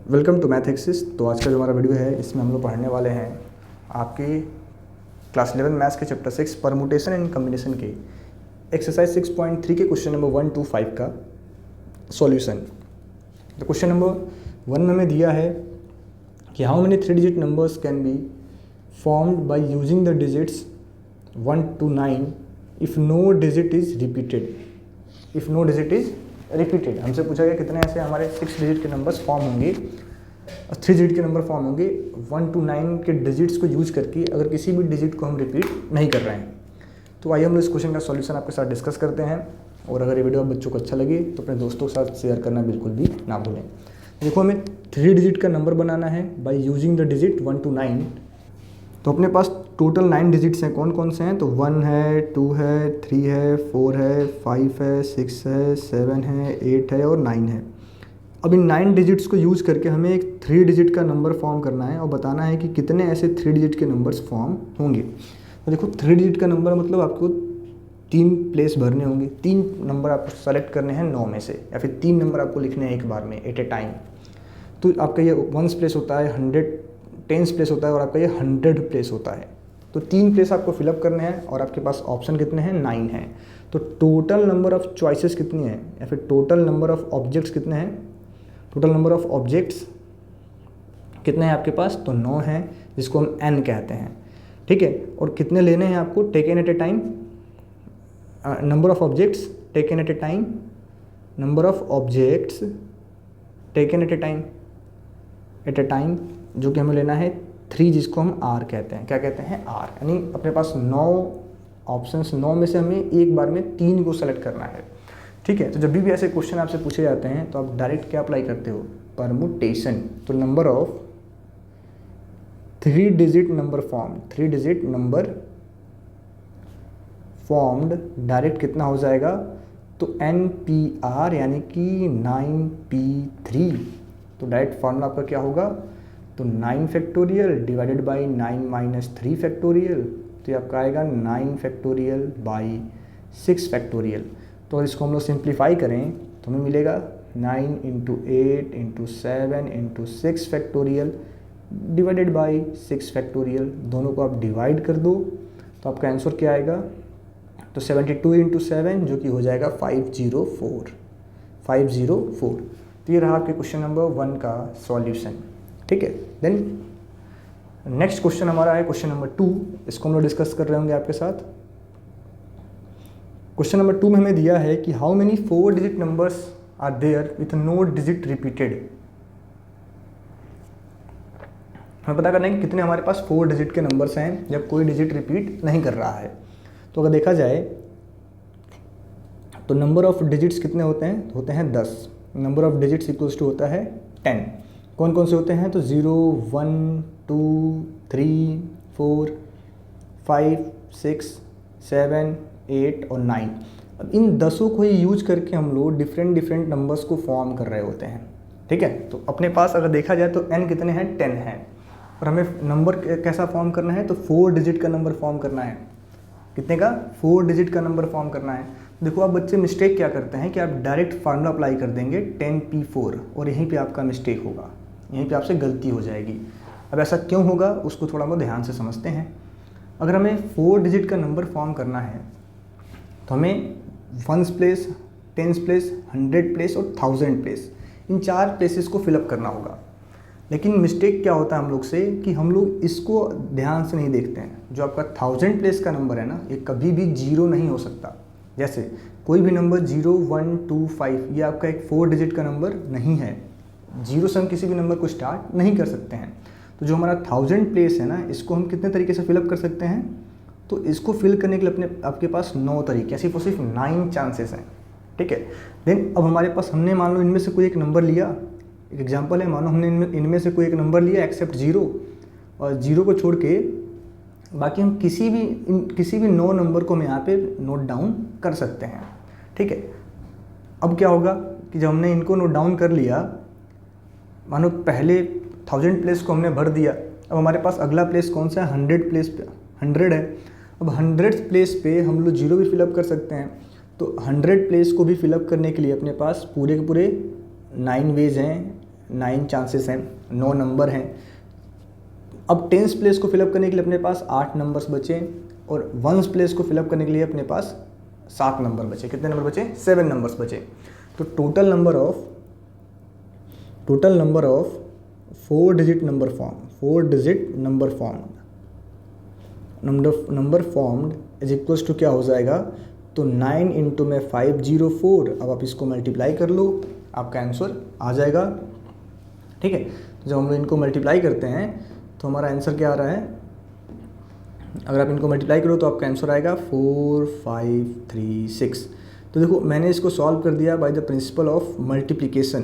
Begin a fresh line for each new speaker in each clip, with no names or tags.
Welcome to math axis. तो आज का जो हमारा वीडियो है इसमें हम लोग पढ़ने वाले हैं आपके क्लास 11 मैथ्स के चैप्टर 6 परमुटेशन एंड कम्बिनेशन के एक्सरसाइज 6.3 के क्वेश्चन नंबर 1 to 5 का सॉल्यूशन। तो क्वेश्चन नंबर 1 में हमें दिया है कि how many 3 digit numbers can be formed by using the digits 1 to 9 if no digit is repeated. हमसे पूछा गया कितने ऐसे हमारे 6 डिजिट के नंबर्स फॉर्म होंगे और 3 डिजिट के नंबर फॉर्म होंगे 1 to 9 के डिजिट्स को यूज करके अगर किसी भी डिजिट को हम रिपीट नहीं कर रहे हैं। तो आइए हम लोग इस क्वेश्चन का सॉल्यूशन आपके साथ डिस्कस करते हैं। और अगर ये वीडियो आप बच्चों को अच्छा लगे तो अपने दोस्तों के साथ शेयर करना बिल्कुल भी ना भूलें। देखो, हमें 3 डिजिट का नंबर बनाना है bye using the digit 1 to 9। तो अपने पास टोटल 9 डिजिट्स हैं। कौन कौन से हैं? तो 1 है, 2 है, 3 है, 4 है, 5 है, 6 है, 7 है, 8 है और 9 है। अब इन 9 डिजिट्स को यूज़ करके हमें एक 3 डिजिट का नंबर फॉर्म करना है और बताना है कि कितने ऐसे 3 डिजिट के नंबर्स फॉर्म होंगे। तो देखो, 3 डिजिट का नंबर मतलब आपको 3 प्लेस भरने होंगे। 3 नंबर आपको सेलेक्ट करने हैं 9 में से, या फिर 3 नंबर आपको लिखने हैं एक बार में एट ए टाइम। तो आपका ये 1s प्लेस होता है, 100 10s प्लेस होता है और आपका ये 100 प्लेस होता है। तो 3 प्लेस आपको फिलअप करने हैं और आपके पास ऑप्शन कितने हैं? 9 हैं। तो टोटल नंबर ऑफ चॉइसेस कितनी है, या फिर टोटल नंबर ऑफ ऑब्जेक्ट्स कितने हैं? टोटल नंबर ऑफ ऑब्जेक्ट्स कितने हैं आपके पास? तो 9 हैं, जिसको हम n कहते हैं। ठीक है। और कितने लेने हैं आपको? Taken at a time, number of objects taken at a time, number of objects taken at a time, जो कि हमें लेना है 3, जिसको हम r कहते हैं। क्या कहते हैं? r। यानी अपने पास 9 ऑप्शंस, 9 में से हमें एक बार में 3 को सेलेक्ट करना है। ठीक है। तो जब भी ऐसे क्वेश्चन आपसे पूछे जाते हैं तो आप डायरेक्ट क्या अप्लाई करते हो? परमुटेशन। तो number of 3 digit number formed direct कितना हो जाएगा? तो NPR यानी कि 9P3। तो डायरेक्ट फॉर्मूला आपका क्या होगा? तो 9 factorial divided by 9 minus 3 factorial. तो ये आपका आएगा 9 फैक्टोरियल बाई 6 फैक्टोरियल। तो अगर इसको हम लोग सिंप्लीफाई करें तो हमें मिलेगा 9 into 8 into 7 into 6 factorial divided by 6 factorial. दोनों को आप डिवाइड कर दो तो आपका आंसर क्या आएगा? तो 72 इंटू 7, जो कि हो जाएगा 504। तो ये रहा आपके क्वेश्चन नंबर 1 का सॉल्यूशन। ठीक है। देन नेक्स्ट क्वेश्चन हमारा है क्वेश्चन नंबर 2। इसको हम लोग डिस्कस कर रहे होंगे आपके साथ। क्वेश्चन नंबर 2 में हमें दिया है कि how many 4 digit numbers are there with no digit repeated. हमें पता करना है कि कितने हमारे पास 4 डिजिट के नंबर्स हैं जब कोई डिजिट रिपीट नहीं कर रहा है। तो अगर देखा जाए तो नंबर ऑफ डिजिट्स कितने होते हैं? होते हैं 10। Number of digits equals to होता है 10। कौन कौन से होते हैं? तो 0, 1, 2, 3, 4, 5, 6, 7, 8 और 9। अब इन 10 को ही यूज करके हम लोग डिफरेंट नंबर्स को फॉर्म कर रहे होते हैं। ठीक है। तो अपने पास अगर देखा जाए तो n कितने हैं? 10 हैं। और हमें नंबर कैसा फॉर्म करना है? तो 4 डिजिट का नंबर फॉर्म करना है। कितने का? 4 डिजिट का नंबर फॉर्म करना है। देखो, आप बच्चे मिस्टेक क्या करते हैं कि आप डायरेक्ट फार्मूला अप्लाई कर देंगे 10P4 और यहीं पे आपका मिस्टेक होगा, यहीं पे आपसे गलती हो जाएगी। अब ऐसा क्यों होगा उसको थोड़ा बहुत ध्यान से समझते हैं। अगर हमें 4 डिजिट का नंबर फॉर्म करना है तो हमें 1s place, 10s place, 100 place और 1000 प्लेस, इन 4 प्लेसेस को फिलअप करना होगा। लेकिन मिस्टेक क्या होता है हम लोग से कि हम लोग इसको ध्यान से नहीं देखते हैं। जो आपका 1000 प्लेस का नंबर है ना, ये कभी भी 0 नहीं हो सकता। जैसे कोई भी नंबर 0, 1, 2, 5 ये आपका एक 4 डिजिट का नंबर नहीं है। 0 से हम किसी भी नंबर को स्टार्ट नहीं कर सकते हैं। तो जो हमारा 1000 प्लेस है ना, इसको हम कितने तरीके से फिलअप कर सकते हैं? तो इसको फिल करने के लिए आपके पास 9 तरीके, सिर्फ और सिर्फ 9 चांसेस हैं। ठीक है। देन अब हमारे पास, हमने मान लो इनमें से कोई एक नंबर लिया, एक एग्जांपल है, मानो हमने इनमें से कोई एक नंबर लिया एक्सेप्ट 0, और 0 को छोड़ के बाकी हम किसी भी 9 नंबर को हम यहाँ पे नोट डाउन कर सकते हैं। ठीक है। अब क्या होगा कि जब हमने इनको नोट डाउन कर लिया, मानो पहले 1000 प्लेस को हमने भर दिया, अब हमारे पास अगला प्लेस कौन सा है? 100 प्लेस पे 100 है। अब 100 प्लेस पे हम लोग 0 भी फिलअप कर सकते हैं। तो 100 प्लेस को भी फिलअप करने के लिए अपने पास पूरे के पूरे 9 वेज हैं 9 चांसेस हैं, 9 नंबर हैं। अब टेंस प्लेस को फिलअप करने के लिए अपने पास 8 नंबर्स बचे और वंस प्लेस को फिलअप करने के लिए अपने पास 7 नंबर बचे। कितने नंबर बचे? 7 नंबर्स बचे। तो total number of 4 digit number formed is equals to क्या हो जाएगा? तो 9 इंटू में 504। अब आप इसको मल्टीप्लाई कर लो, आपका आंसर आ जाएगा। ठीक है, तो जब हम इनको मल्टीप्लाई करते हैं तो हमारा आंसर क्या आ रहा है? अगर आप इनको मल्टीप्लाई करो तो आपका आंसर आएगा 4536। तो देखो मैंने इसको सॉल्व कर दिया by the principle of multiplication,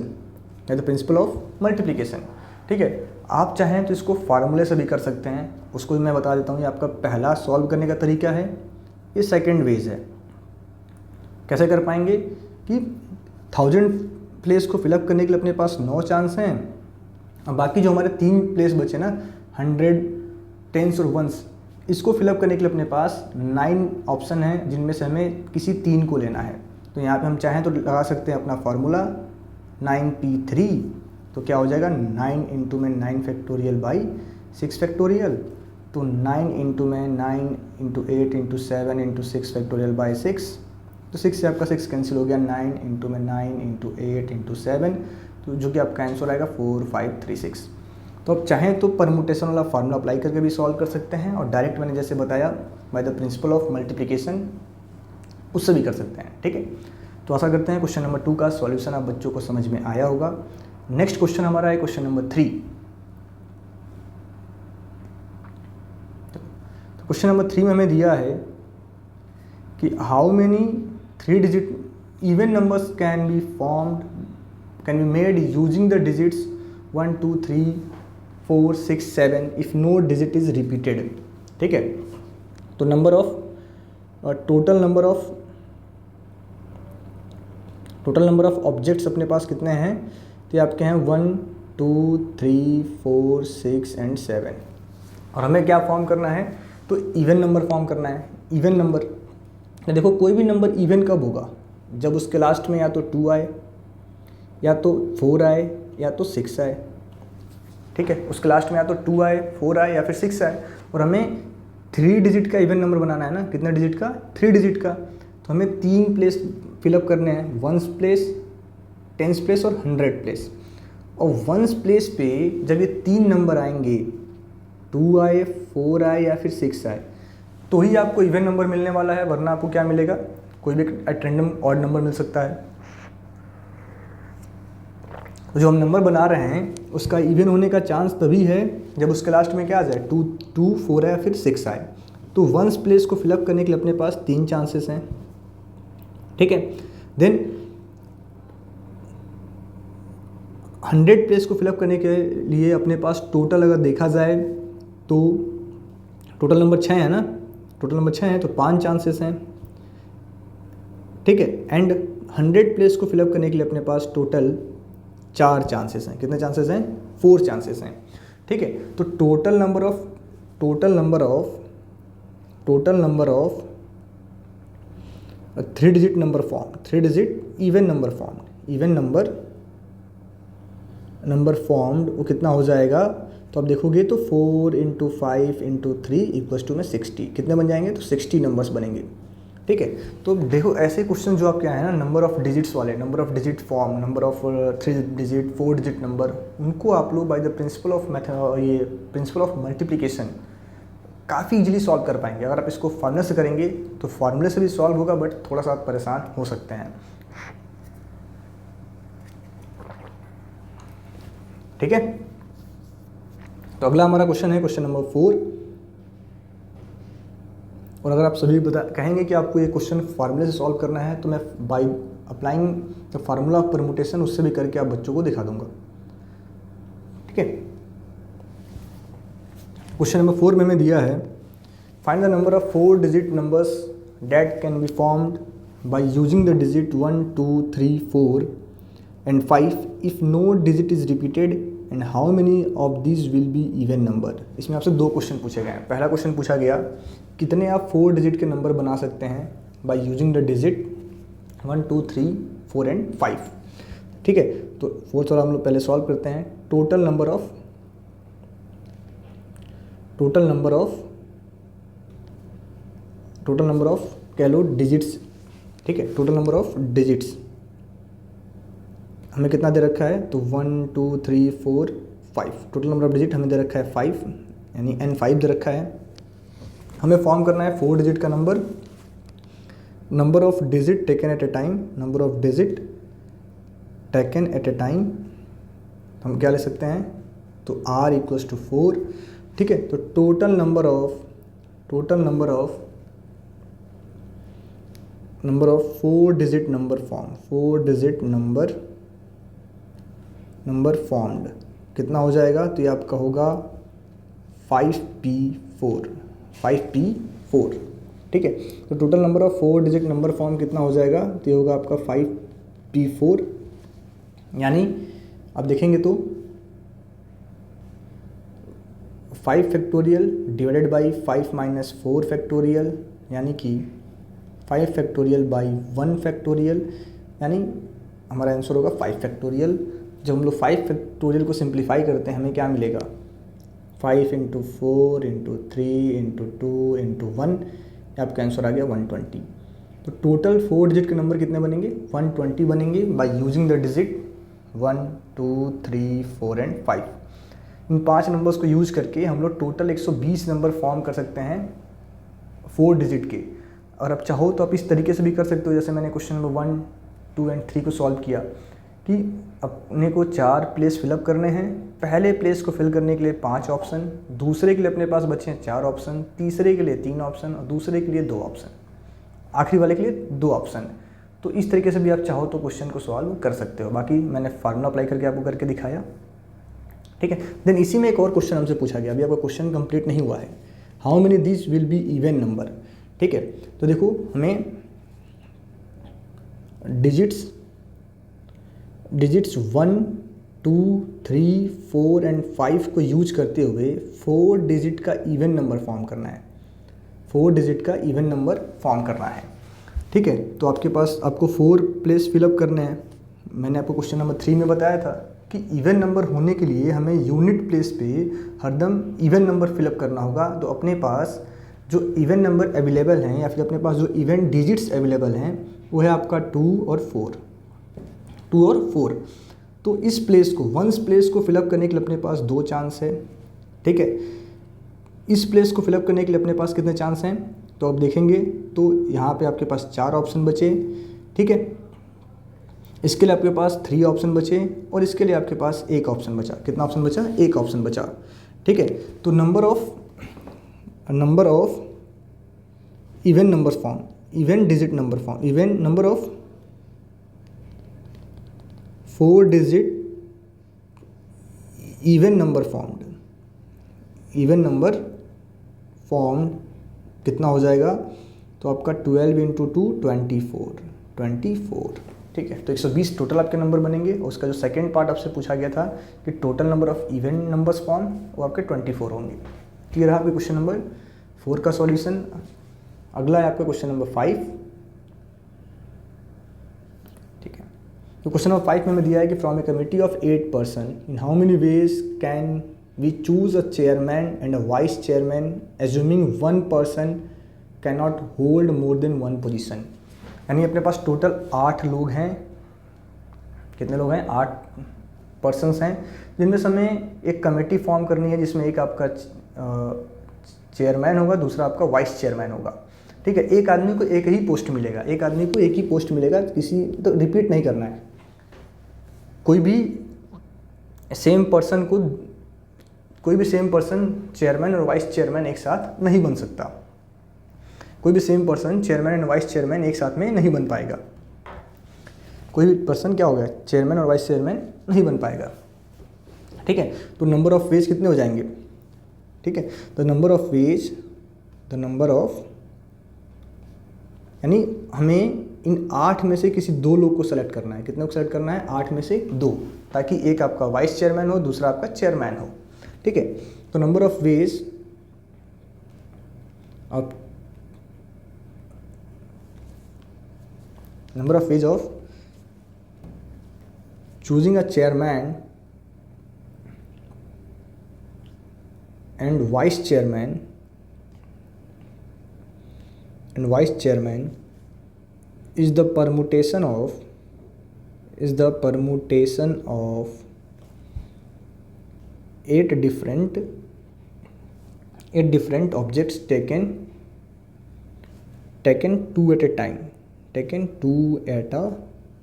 ठीक है। आप चाहें तो इसको फार्मूले से भी कर सकते हैं, उसको भी मैं बता देता हूँ। ये आपका पहला सॉल्व करने का तरीका है, ये सेकंड वेज है। कैसे कर पाएंगे कि 1000 प्लेस को फिलअप करने के लिए अपने पास 9 चांस हैं, अब बाकी जो हमारे 3 प्लेस बचे ना 100, 10 और 1, इसको फिलअप करने के लिए अपने पास 9 ऑप्शन हैं जिनमें से हमें किसी 3 को लेना है। तो यहाँ पे हम चाहें तो लगा सकते हैं अपना फार्मूला 9p3। तो क्या हो जाएगा? 9 इंटू में 9 फैक्टोरियल बाई 6 फैक्टोरियल। तो 9 इंटू में 9 into 8 into 7 into 6 factorial by 6। तो 6 से आपका 6 कैंसिल हो गया। 9 इंटू में 9 इंटू 8 इंटू 7, तो जो कि आपका आंसर आएगा 4536। तो आप चाहें तो परमुटेशन वाला फार्मूला अप्लाई करके भी सॉल्व कर सकते हैं, और डायरेक्ट मैंने जैसे बताया by the principle of multiplication उससे भी कर सकते हैं। ठीक है, तो आशा करते हैं क्वेश्चन नंबर 2 का सॉल्यूशन आप बच्चों को समझ में आया होगा। नेक्स्ट क्वेश्चन हमारा है क्वेश्चन नंबर 3। तो क्वेश्चन नंबर 3 में हमें दिया है कि how many 3 digit even numbers can be made using the digits 1 2 3 4 6 7 if no digit is repeated. ठीक है, तो टोटल नंबर ऑफ ऑब्जेक्ट्स अपने पास कितने हैं? तो ये आपके हैं 1 2 3 4 6 एंड 7, और हमें क्या फॉर्म करना है? तो इवन नंबर फॉर्म करना है। इवन नंबर, देखो कोई भी नंबर इवन कब होगा? जब उसके लास्ट में या तो 2 आए, या तो 4 आए, या तो 6 आए। ठीक है, उसके लास्ट में या तो 2 आए, 4 आए या फिर 6 आए, और हमें 3 डिजिट का इवन नंबर बनाना है ना। कितने डिजिट का? 3 डिजिट का। तो हमें 3 प्लेस फिलअप करने हैं, 1s प्लेस, 10s प्लेस और 100 प्लेस। और 1s प्लेस पे जब ये 3 नंबर आएंगे, 2 आए, 4 आए या फिर 6 आए, तो ही आपको इवन नंबर मिलने वाला है, वरना आपको क्या मिलेगा? कोई भी एट रैंडम ऑड नंबर मिल सकता है। तो जो हम नंबर बना रहे हैं उसका इवन होने का चांस तभी है जब उसके लास्ट में क्या आ जाए? 2 4 आए फिर 6 आए। तो 1s प्लेस को फिलअप करने के लिए अपने पास 3 चांसेस हैं। ठीक है, देन 100 प्लेस को फिलअप करने के लिए अपने पास टोटल अगर देखा जाए तो टोटल नंबर 6 है ना। टोटल नंबर 6 है तो 5 चांसेस हैं। ठीक है, एंड 100 प्लेस को फिलअप करने के लिए अपने पास टोटल 4 चांसेस हैं। कितने चांसेस हैं? 4 चांसेस हैं। ठीक है, तो total number of 3 digit number form, 3 digit even number formed वो कितना हो जाएगा? तो आप देखोगे तो 4 इंटू 5 इंटू 3 इक्वल्स टू में 60। कितने बन जाएंगे? तो 60 नंबर्स बनेंगे। ठीक है, तो देखो ऐसे क्वेश्चन जो आपके आए हैं ना, नंबर ऑफ डिजिट्स वाले, number of digit form, number of 3 digit 4 digit number, उनको आप लोग by the principle of multiplication काफ़ी इजीली सॉल्व कर पाएंगे। अगर आप इसको फार्मूले से करेंगे तो फार्मूले से भी सॉल्व होगा, बट थोड़ा सा आप परेशान हो सकते हैं। ठीक है, तो अगला हमारा क्वेश्चन है क्वेश्चन नंबर 4। और अगर आप सभी कहेंगे कि आपको ये क्वेश्चन फार्मूले से सॉल्व करना है, तो मैं by applying the formula of permutation उससे भी करके आप बच्चों को दिखा दूंगा। ठीक है, क्वेश्चन नंबर 4 में हमें दिया है find the number of 4 digit numbers that can be formed by using the digit 1 2 3 4 and 5 if no digit is repeated and how many of this will be even number. इसमें आपसे 2 question पूछे गए हैं। पहला क्वेश्चन पूछा गया कितने आप 4 डिजिट के नंबर बना सकते हैं bye using the digit 1 2 3 4 and 5। ठीक है, तो फोर्थ वाला हम लोग पहले सॉल्व करते हैं। टोटल नंबर ऑफ कह लो डिजिट्स, ठीक है, टोटल नंबर ऑफ डिजिट्स हमें कितना दे रखा है, तो 1 2 3 4 5, टोटल नंबर ऑफ डिजिट हमें दे रखा है 5, यानी N5 दे रखा है। हमें फॉर्म करना है 4 डिजिट का number of digit taken at a time, number of digit taken at a time हम क्या ले सकते हैं, तो R इक्वल्स टू 4, ठीक है। तो total number of 4 digit number formed कितना हो जाएगा, तो ये आपका होगा 5P4, ठीक है। तो total number of 4 digit number form कितना हो जाएगा, तो ये होगा आपका 5P4, यानी आप देखेंगे तो 5 factorial divided by 5 minus 4 factorial, यानी कि 5 फैक्टोरियल बाई 1 फैक्टोरियल, यानी हमारा आंसर होगा 5 फैक्टोरियल। जब हम लोग 5 फैक्टोरियल को सिंप्लीफाई करते हैं हमें क्या मिलेगा, 5 इंटू 4 इंटू 3 इंटू 2 इंटू 1, आपका आंसर आ गया 120। तो टोटल 4 डिजिट के नंबर कितने बनेंगे, 120 बनेंगे bye using the digit 1 2 3 4 and 5। In 5 numbers को यूज़ करके हम लोग टोटल 120 नंबर फॉर्म कर सकते हैं 4 डिजिट के। और आप चाहो तो आप इस तरीके से भी कर सकते हो, जैसे मैंने क्वेश्चन नंबर 1 2 एंड 3 को सॉल्व किया कि अपने को 4 प्लेस फिलअप करने हैं। पहले प्लेस को फिल करने के लिए 5 ऑप्शन, दूसरे के लिए अपने पास बचे हैं 4 ऑप्शन, तीसरे के लिए 3 ऑप्शन और दूसरे के लिए 2 ऑप्शन, आखिरी वाले के लिए 2 ऑप्शन। तो इस तरीके से भी आप चाहो तो क्वेश्चन को सॉल्व कर सकते हो। बाकी मैंने फार्मूला अप्लाई करके आपको करके दिखाया, ठीक है। देन इसी में एक और क्वेश्चन हमसे पूछा गया, अभी आपका क्वेश्चन कंप्लीट नहीं हुआ है, how many this will be even number, ठीक है। तो देखो हमें डिजिट्स 1 2 3 4 एंड 5 को यूज करते हुए 4 डिजिट का इवन नंबर फॉर्म करना है, 4 डिजिट का इवन नंबर फॉर्म करना है, ठीक है। तो आपके पास आपको 4 प्लेस फिलअप करने हैं। मैंने आपको क्वेश्चन नंबर 3 में बताया था कि इवन नंबर होने के लिए हमें यूनिट प्लेस पे हरदम इवन नंबर फिलअप करना होगा। तो अपने पास जो इवन नंबर अवेलेबल हैं या फिर अपने पास जो इवन डिजिट्स अवेलेबल हैं वो है आपका 2 और 4। तो इस प्लेस को वंस प्लेस को फिलअप करने के लिए अपने पास 2 चांस है, ठीक है। इस प्लेस को फिलअप करने के लिए अपने पास कितने चांस हैं, तो आप देखेंगे तो यहाँ पे आपके पास 4 ऑप्शन बचे, ठीक है। इसके लिए आपके पास 3 ऑप्शन बचे और इसके लिए आपके पास 1 ऑप्शन बचा। कितना ऑप्शन बचा, 1 ऑप्शन बचा, ठीक है। तो number of even number form, even digit number form, even number of 4 digit even number form कितना हो जाएगा, तो आपका 12 इंटू 2 24, ठीक है। तो 120 टोटल आपके नंबर बनेंगे। और उसका जो सेकंड पार्ट आपसे पूछा गया था कि total number of even numbers form, वो आपके 24 होंगे। क्लियर है आपके क्वेश्चन नंबर 4 का सॉल्यूशन। अगला है आपका क्वेश्चन नंबर 5, ठीक है। तो क्वेश्चन नंबर 5 में हमें दिया है कि from a committee of 8 person in how many ways can we choose a chairman and a vice chairman assuming 1 person can not hold more than 1 position. यानी अपने पास टोटल 8 लोग हैं। कितने लोग हैं, 8 पर्सन्स हैं, जिनमें से हमें एक कमेटी फॉर्म करनी है जिसमें एक आपका चेयरमैन होगा, दूसरा आपका वाइस चेयरमैन होगा, ठीक है। एक आदमी को एक ही पोस्ट मिलेगा, किसी तो रिपीट नहीं करना है। कोई भी सेम पर्सन चेयरमैन और वाइस चेयरमैन एक साथ नहीं बन सकता। कोई भी same person chairman and vice chairman एक साथ में नहीं बन पाएगा। कोई भी पर्सन क्या हो गया, चेयरमैन और वाइस चेयरमैन नहीं बन पाएगा, ठीक है। तो नंबर ऑफ वेज कितने हो जाएंगे, ठीक है। द नंबर ऑफ यानी हमें इन 8 में से किसी 2 लोग को सेलेक्ट करना है। कितने को सेलेक्ट करना है, 8 में से 2, ताकि एक आपका वाइस चेयरमैन हो, दूसरा आपका चेयरमैन हो, ठीक है। तो number of ways choosing a chairman and vice chairman is the permutation of 8 different objects taken two at a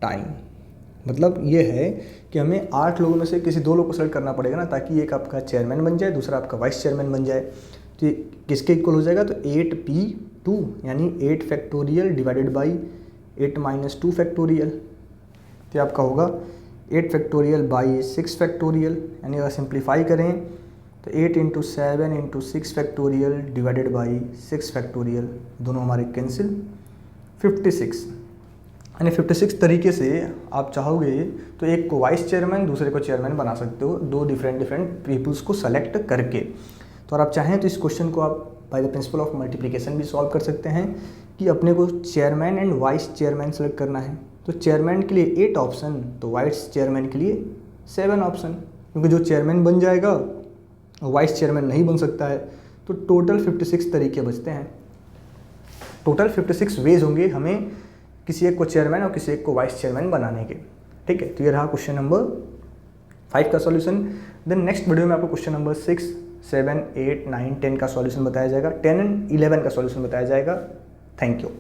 time। मतलब ये है कि हमें 8 लोगों में से किसी 2 लोग को सेलेक्ट करना पड़ेगा ना, ताकि एक आपका चेयरमैन बन जाए, दूसरा आपका वाइस चेयरमैन बन जाए। तो ये किसके इक्वल हो जाएगा? तो 8p2 यानी 8 फैक्टोरियल डिवाइडेड बाई 8 - 2 फैक्टोरियल। तो आपका होगा 8 फैक्टोरियल बाई 6 फैक्टोरियल, यानी अगर सिंप्लीफाई करें तो 8 × 7 × 6 फैक्टोरियल डिवाइडेड बाई 6 फैक्टोरियल, दोनों हमारे कैंसिल। 56 यानी 56 तरीके से आप चाहोगे तो एक को वाइस चेयरमैन दूसरे को चेयरमैन बना सकते हो, 2 डिफरेंट पीपल्स को सेलेक्ट करके। तो अगर आप चाहें तो इस क्वेश्चन को आप by the principle of multiplication भी सॉल्व कर सकते हैं कि अपने को chairman and vice chairman select करना है। तो चेयरमैन के लिए 8 ऑप्शन, तो वाइस चेयरमैन के लिए 7 ऑप्शन, क्योंकि जो चेयरमैन बन जाएगा वाइस चेयरमैन नहीं बन सकता है। तो टोटल 56 तरीके बचते हैं, टोटल 56 वेज होंगे हमें किसी एक को चेयरमैन और किसी एक को वाइस चेयरमैन बनाने के। ठीक है, तो ये रहा क्वेश्चन नंबर 5 का सॉल्यूशन। देन नेक्स्ट वीडियो में आपको क्वेश्चन नंबर 6, 7, 8, 9, 10 का सॉल्यूशन बताया जाएगा, 10 एंड 11 का सॉल्यूशन बताया जाएगा। Thank you.